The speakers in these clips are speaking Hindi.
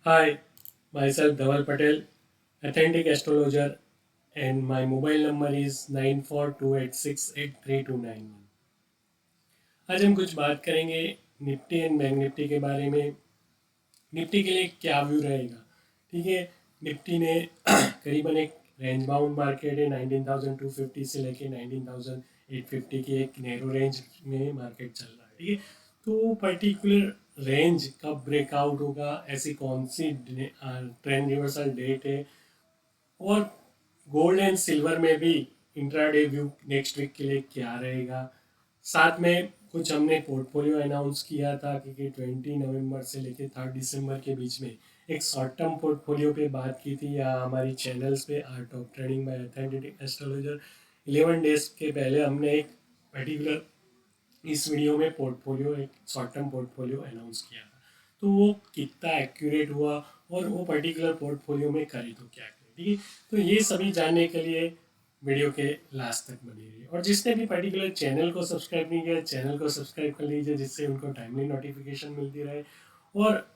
Hi, myself Dhaval Patel, authentic astrologer, and my mobile number is 9428683291। आज हम कुछ बात करेंगे निफ्टी एंड बैंक निफ्टी के बारे में। निफ्टी के लिए क्या व्यू रहेगा? ठीक है, निफ्टी ने करीबन एक रेंज बाउंड मार्केट है, 19,250 से लेके 19,850 की एक नैरो रेंज में मार्केट चल रहा है। ठीक है, तो पर्टिकुलर रेंज कब ब्रेकआउट होगा, ऐसी कौन सी ट्रेंड रिवर्सल डेट है, और गोल्ड एंड सिल्वर में भी इंट्राडे व्यू नेक्स्ट वीक के लिए क्या रहेगा। साथ में कुछ हमने पोर्टफोलियो अनाउंस किया था कि 20 नवंबर से लेकर 3 दिसंबर के बीच में एक शॉर्ट टर्म पोर्टफोलियो पे बात की थी, या हमारी चैनल्स पे art of trading bye authentic astrologer 11 days के पहले हमने एक पर्टिकुलर इस वीडियो में पोर्टफोलियो, एक शॉर्ट टर्म पोर्टफोलियो अनाउंस किया था। तो वो कितना एक्यूरेट हुआ और वो पर्टिकुलर पोर्टफोलियो में करे तो क्या करे। ठीक है, तो ये सभी जानने के लिए वीडियो के लास्ट तक बने रहिए, और जिसने भी पर्टिकुलर चैनल को सब्सक्राइब नहीं किया, चैनल को सब्सक्राइब कर लीजिए, जिससे उनको टाइमली नोटिफिकेशन मिलती रहे। और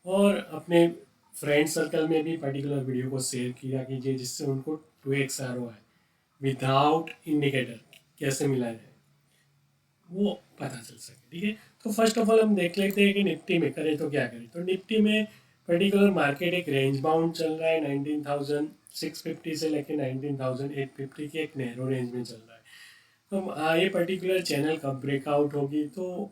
और अपने फ्रेंड सर्कल में भी पर्टिकुलर वीडियो को शेयर किया कीजिए, जिससे उनको 2x ROI विदाउट इंडिकेटर कैसे मिला जाए वो पता चल सके। ठीक है, तो फर्स्ट ऑफ ऑल हम देख लेते हैं कि निफ्टी में करें तो क्या करें। तो निफ्टी में पर्टिकुलर मार्केट एक रेंज बाउंड चल रहा है, 19,650 से लेकर 19,850 के एक नैरो रेंज में चल रहा है। तो ये पर्टिकुलर चैनल कब ब्रेकआउट होगी, तो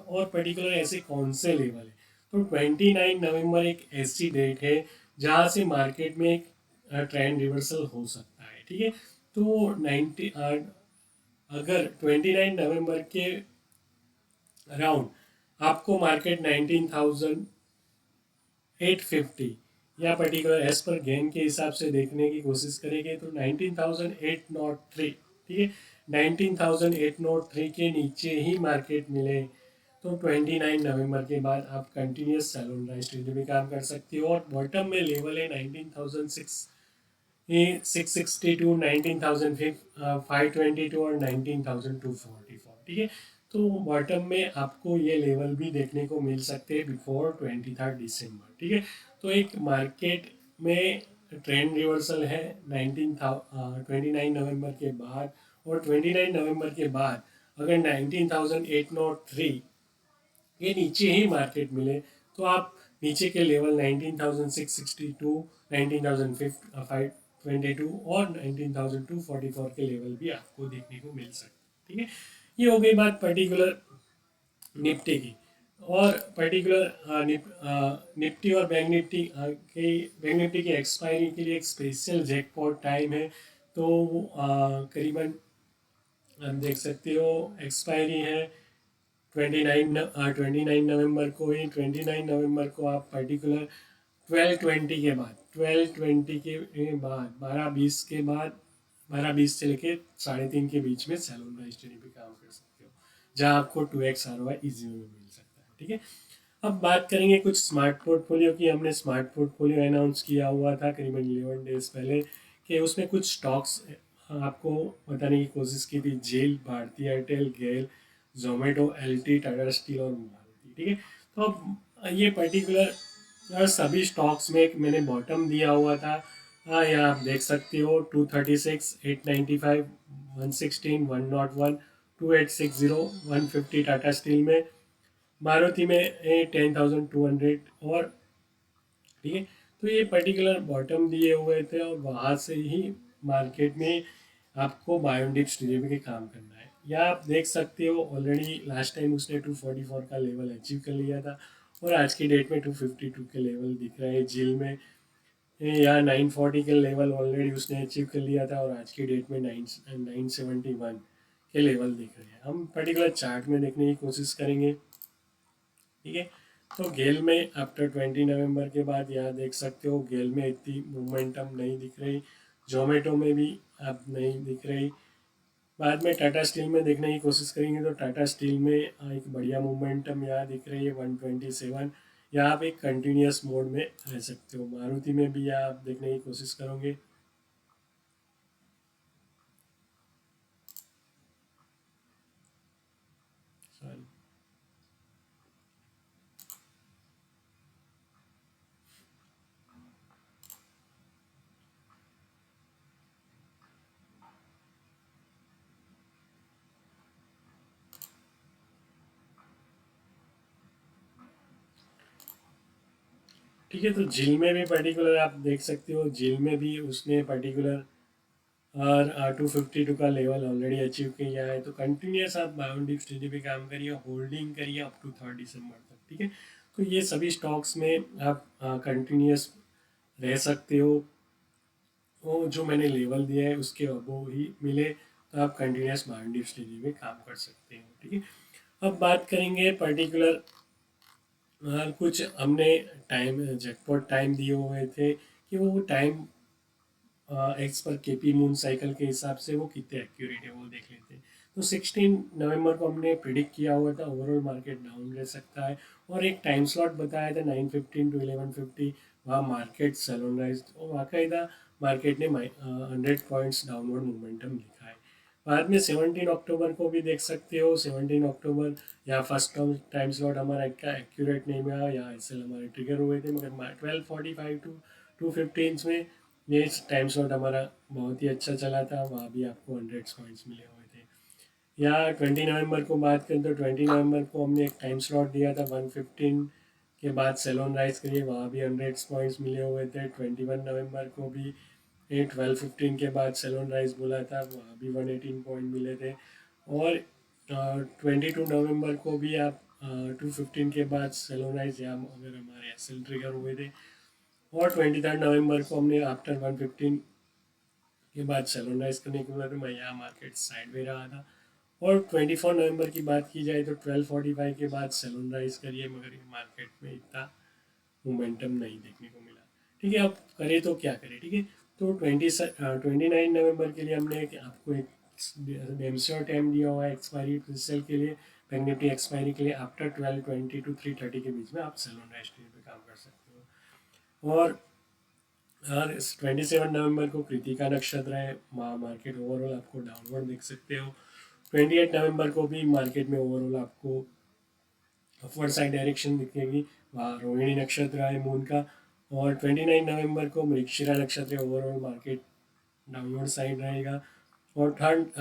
और पर्टिकुलर ऐसे कौन से लेवल है। तो 29 नवंबर एक ऐसी डेट है जहाँ से मार्केट में एक ट्रेंड रिवर्सल हो सकता है। ठीक है, तो 90 अगर 29 नवंबर के अराउंड आपको मार्केट 19,850 या पर्टिकुलर एज पर गेम के हिसाब से देखने की कोशिश करेंगे, तो 19,803, ठीक है, 19,803 के नीचे ही मार्केट मिले तो 29 नवंबर के बाद आप continuous sell on rise trade में काम कर सकते हो। और बॉटम में लेवल है 19,662, 19,522 और 19,244। ठीक है, तो बॉटम में आपको ये लेवल भी देखने को मिल सकते हैं बिफोर 23 दिसंबर। ठीक है, तो एक मार्केट में ट्रेंड रिवर्सल है 29 नवंबर के बाद, और 29 नवंबर के बाद अगर 19,803 के नीचे ही मार्केट मिले तो आप नीचे के लेवल 19,662, 19,522 और 19,244 के लेवल भी आपको देखने को मिल सकते हैं। ठीक है, ये हो गई बात पर्टिकुलर निफ्टी की। और पर्टिकुलर निफ्टी और बैंक निफ्टी के बैंक निफ्टी की एक्सपायरी के लिए एक स्पेशल जैकपॉट टाइम है। तो करीबन आप देख सकते हो एक्सपायरी है 29 नवंबर को ही। 29 नवंबर को आप पर्टिकुलर 12:20 के बाद, 12:20 के बाद 12:20 के बाद, 12:20 से लेके 3:30 के बीच में सैलून रजिस्ट्री पे काम कर सकते हो, जहाँ आपको 2x ROI इजी में मिल सकता है। ठीक है, अब बात करेंगे कुछ स्मार्ट पोर्टफोलियो की। हमने स्मार्ट पोर्टफोलियो अनाउंस किया हुआ था करीबन 11 डेज पहले, कि उसमें कुछ स्टॉक्स आपको बताने की कोशिश की थी। जेल, भारती एयरटेल, गेल, जोमेटो, LT, टाटा स्टील और मारुति। ठीक है, तो अब ये पर्टिकुलर सभी स्टॉक्स में एक मैंने बॉटम दिया हुआ था। यहाँ आप देख सकते हो 236, 895, 116, 101, 2860, 150 टाटा स्टील में, मारुति में 10,200। और ठीक है, तो ये पर्टिकुलर बॉटम दिए हुए थे, और वहाँ से ही मार्केट में आपको बायोडिप्स डिलीवरी के काम करना है। या आप देख सकते हो ऑलरेडी लास्ट टाइम उसने 244 का लेवल अचीव कर लिया था, और आज की डेट में 252 के लेवल दिख रहे हैं जिल में। यहाँ 940 के लेवल ऑलरेडी उसने अचीव कर लिया था, और आज की डेट में 971 के लेवल दिख रहे हैं। हम पर्टिकुलर चार्ट में देखने की कोशिश करेंगे। ठीक है, तो गेल में आफ्टर 20 नवंबर के बाद यहाँ देख सकते हो गेल में इतनी मोमेंटम नहीं दिख रही, जोमेटो में भी अब नहीं दिख रही। बाद में टाटा स्टील में देखने की कोशिश करेंगे, तो टाटा स्टील में एक बढ़िया मोमेंटम यहाँ दिख रही है 127। यहाँ आप एक कंटिन्यूस मोड में रह सकते हो। मारुति में भी यहाँ आप देखने की कोशिश करोगे। ठीक है, तो झील में भी पर्टिकुलर आप देख सकते हो, झील में भी उसने पर्टिकुलर और 252 का लेवल ऑलरेडी अचीव किया है। तो कंटिन्यूस आप बायोडिप स्टडी पे काम करिए, होल्डिंग करिए अप टू 3 दिसंबर तक। ठीक है, तो ये सभी स्टॉक्स में आप कंटिन्यूस रह सकते हो। वो जो मैंने लेवल दिया है उसके अबव ही मिले तो आप कंटिन्यूस बायोडिप स्टडी में काम कर सकते हो। ठीक है, अब बात करेंगे पर्टिकुलर कुछ हमने टाइम जैकपॉट टाइम दिए हुए थे कि वो टाइम एक्स पर केपी मून साइकिल के हिसाब से वो कितने एक्यूरेट है वो देख लेते हैं। तो 16 नवंबर को हमने प्रिडिक्ट किया हुआ था ओवरऑल मार्केट डाउन रह सकता है, और एक टाइम स्लॉट बताया था 9:15 to 11:50, वहाँ मार्केट सैलूनराइज और बाकायदा मार्केट ने 100 पॉइंट्स डाउनवर्ड मोमेंटम दिखा है। बाद में 17 अक्टूबर को भी देख सकते हो, 17 अक्टूबर या फर्स्ट टाइम स्लॉट हमारा एक्यूरेट नहीं मिला, या ऐसे हमारे ट्रिगर हुए थे, मगर 12:45 to 2:15 में ये टाइम स्लॉट हमारा बहुत ही अच्छा चला था, वहाँ भी आपको 100 पॉइंट्स मिले हुए थे। या 20 नवंबर को बात करें तो 20 नवंबर को हमने एक टाइम स्लॉट दिया था 1:15 के बाद सेलोन राइज करिए, वहाँ भी 100 पॉइंट्स मिले हुए थे। 21 नवंबर को भी 12:15 के बाद सेलोन राइज बोला था, वहाँ भी 118 पॉइंट मिले थे। और 22 नवंबर को भी आप 2:15 के बाद सेलोन राइज या अगर हमारे एसएल ट्रिगर हुए थे। और 23 नवंबर को हमने आफ्टर 1:15 के बाद सैलूनाइज करने के बाद मैं यहाँ मार्केट साइड में रहा था। और 24 नवंबर की बात की जाए तो 12:45 के बाद सैलूनाइज करिए, मगर ये मार्केट में इतना मोमेंटम नहीं देखने को मिला। ठीक है, अब करें तो क्या करें। ठीक है, तो 29 नवंबर के लिए हमने आपको एक डेमश्योर टाइम दिया हुआ है एक्सपायरी सेल के लिए, बैंक निफ्टी एक्सपायरी के लिए आफ्टर 12:20 to 3:30 के बीच में आप सैलूनाइज पे काम कर सकते हो। और 27 नवंबर को कृतिका नक्षत्र है, वहाँ मार्केट ओवरऑल आपको डाउनवर्ड देख सकते हो। 28 नवंबर को भी मार्केट में ओवरऑल आपको अपवर्ड साइड डायरेक्शन दिखेगी, वहाँ रोहिणी नक्षत्र है मून का। और 29 नवंबर को मृगशिरा नक्षत्र ओवरऑल मार्केट डाउनवर्ड साइड रहेगा। और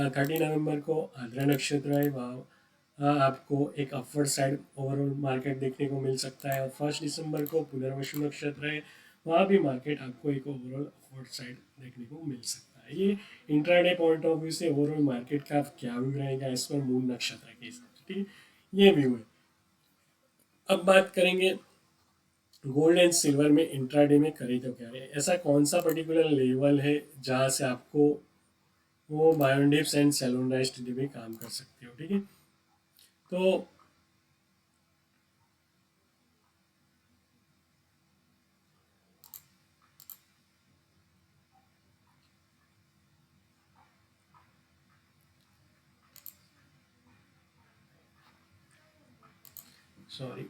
30 नवंबर को आद्रा नक्षत्र है, वहाँ आपको एक अपवर्ड साइड ओवरऑल मार्केट देखने को मिल सकता है। और 1 दिसंबर को पुनर्वसु नक्षत्र है, वहाँ भी मार्केट आपको एक ओवरऑल अपवर्ड साइड देखने को मिल सकता है। ये इंट्राडे पॉइंट ऑफ व्यू से ओवरऑल मार्केट का क्या व्यू रहेगा इस पर मून नक्षत्र के हिसाब से। ठीक है, ये व्यू है। अब बात करेंगे गोल्ड एंड सिल्वर में इंट्राडे में करें तो क्या है, ऐसा कौन सा पर्टिकुलर लेवल है जहाँ से आपको वो बायोडिप्स एंड सेलुलराइज्ड में काम कर सकते हो। ठीक है, तो सॉरी,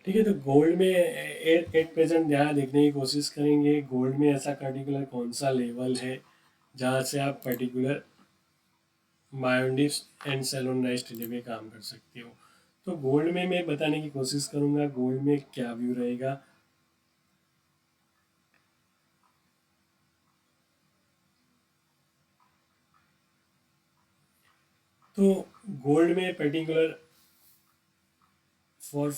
ठीक है, तो गोल्ड में एट प्रेजेंट यहाँ देखने की कोशिश करेंगे, गोल्ड में ऐसा पर्टिकुलर कौन सा लेवल है जहाँ से आप पर्टिकुलर मायोडिप्स एंड सेलुलराइज्ड में काम कर सकते हो। तो गोल्ड में मैं बताने की कोशिश करूँगा गोल्ड में क्या व्यू रहेगा। तो गोल्ड में पर्टिकुलर फॉर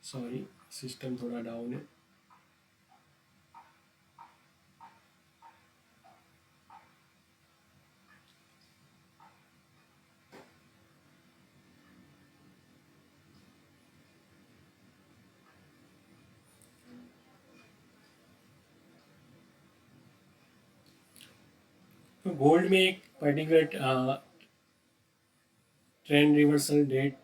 सॉरी, सिस्टम थोड़ा डाउन है। तो गोल्ड में एक पर्टिकुलर ट्रेंड रिवर्सल डेट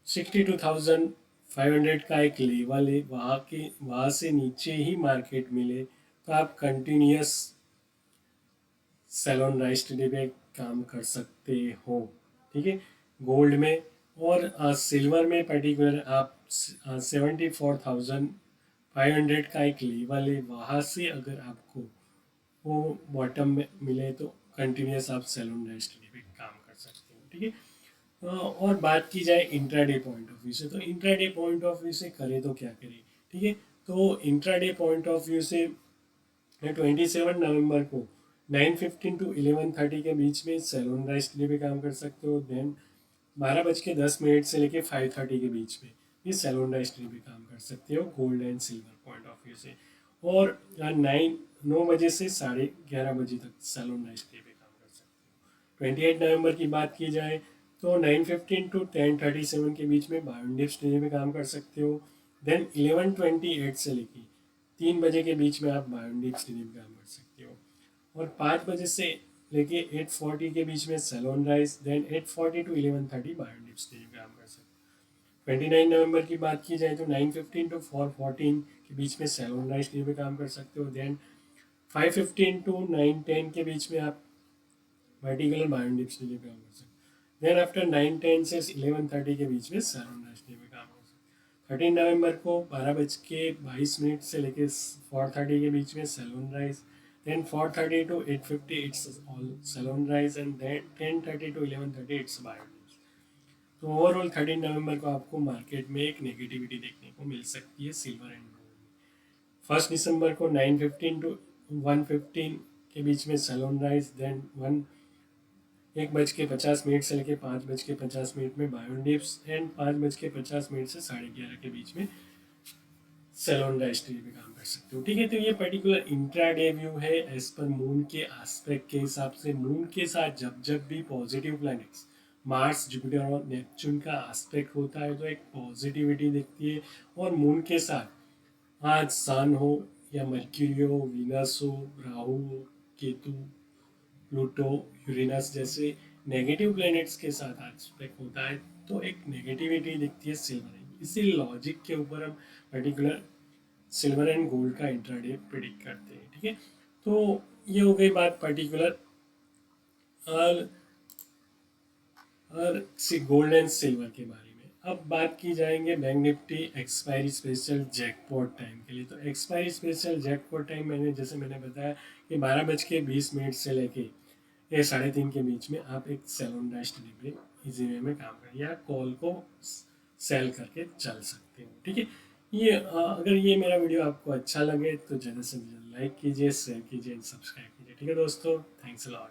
62,500 का एक लेवल है, वहाँ से नीचे ही मार्केट मिले तो आप continuous sell on rise today पे काम कर सकते हो, ठीक है। गोल्ड में और सिल्वर में पर्टिकुलर आप 74,500 का एक लेवल है, वहाँ से अगर आपको वो बॉटम में मिले तो कंटिन्यूस आप सेल ऑन राइज टुडे पे काम कर सकते हो, ठीक है। और बात की जाए इंट्राडे पॉइंट ऑफ व्यू से, तो इंट्राडे पॉइंट ऑफ व्यू से करें तो क्या करें, ठीक है। तो इंट्राडे पॉइंट ऑफ व्यू से 27 नवंबर को 9:15 to 11:30 के बीच में सेल ऑन राइज के लिए भी काम कर सकते हो। देन 12:10 से लेके 5:30 के बीच में ये सेल ऑन राइज के लिए भी काम कर सकते हो gold and silver point of view से। और 9 बजे से 11:30 तक सेल ऑन राइज के लिए भी काम कर सकते हो। 28 नवंबर की बात की जाए तो 9:15 to 10:37 के बीच में बायो इंडेक्स के लिए भी काम कर सकते हो। देन 11:28 से लेके 3 बजे के बीच में आप बायोडिक्स के लिए भी काम कर सकते हो। और 5 बजे से लेके 8:40 के बीच में सेलोन राइज, देन 8:40 to 11:30 बायोडिक्स के लिए भी काम कर सकते हो। 29 नवंबर की बात की जाए तो 9:15 to 4:14 के बीच में सेलोन राइज के लिए भी काम कर सकते हो। देन 5:15 to 9:10 के बीच में आप वर्टिकल बायोडिक्स के लिए भी काम कर सकते हो। देन आफ्टर 9:10 से 11:30 के बीच में सेलोन राइज के लिए भी काम कर सकते हो। 13 नवंबर को 12:22 से लेकर 4:30 के बीच में salon rise, then 4:30 to 8:50 it's all salon rise, and then 10:30 to 11:30 it's bionews। तो ओवरऑल 13 नवंबर को आपको मार्केट में एक नेगेटिविटी देखने को मिल सकती है सिल्वर एंड गोल्ड में। 1 दिसंबर को 9:15 to 1:15 के बीच में सैलून राइज, देन 1:50 से लेकर 5:50 में बायोडिप्स, एंड 5:50 से 11:30 के बीच में सेलोन राइज के लिए भी काम कर सकते हो, ठीक है। तो ये पर्टिकुलर इंट्राडे व्यू है एज पर मून के एस्पेक्ट के हिसाब से। मून के साथ जब जब भी पॉजिटिव प्लैनेट्स मार्स, जुपिटर और नेपच्यून का एस्पेक्ट होता है तो एक पॉजिटिविटी दिखती है। और मून के साथ आज सन हो या मर्क्यूरी हो, वीनस हो, राहु हो, केतु, प्लूटो, यूरेनस जैसे नेगेटिव प्लैनेट्स के साथ एस्पेक्ट होता है तो एक नेगेटिविटी दिखती है सिल्वर। इसी लॉजिक के ऊपर हम पर्टिकुलर सिल्वर एंड गोल्ड का इंट्राडे प्रिडिक्ट करते हैं, ठीक है। तो ये हो गई बात पर्टिकुलर और गोल्ड एंड सिल्वर के बारे में। अब बात की जाएंगे bank Nifty expiry special jackpot time के लिए। तो एक्सपायरी स्पेशल जैकपॉट टाइम मैंने बताया कि 12:20 से लेके 3:30 के बीच में आप एक सेल ऑन राइज पे इजी वे में काम करें या कॉल को सेल करके चल सकते हो, ठीक है। ये अगर ये मेरा वीडियो आपको अच्छा लगे तो ज़्यादा से ज़्यादा लाइक कीजिए, शेयर कीजिए, सब्सक्राइब कीजिए, ठीक है दोस्तों। Thanks a lot.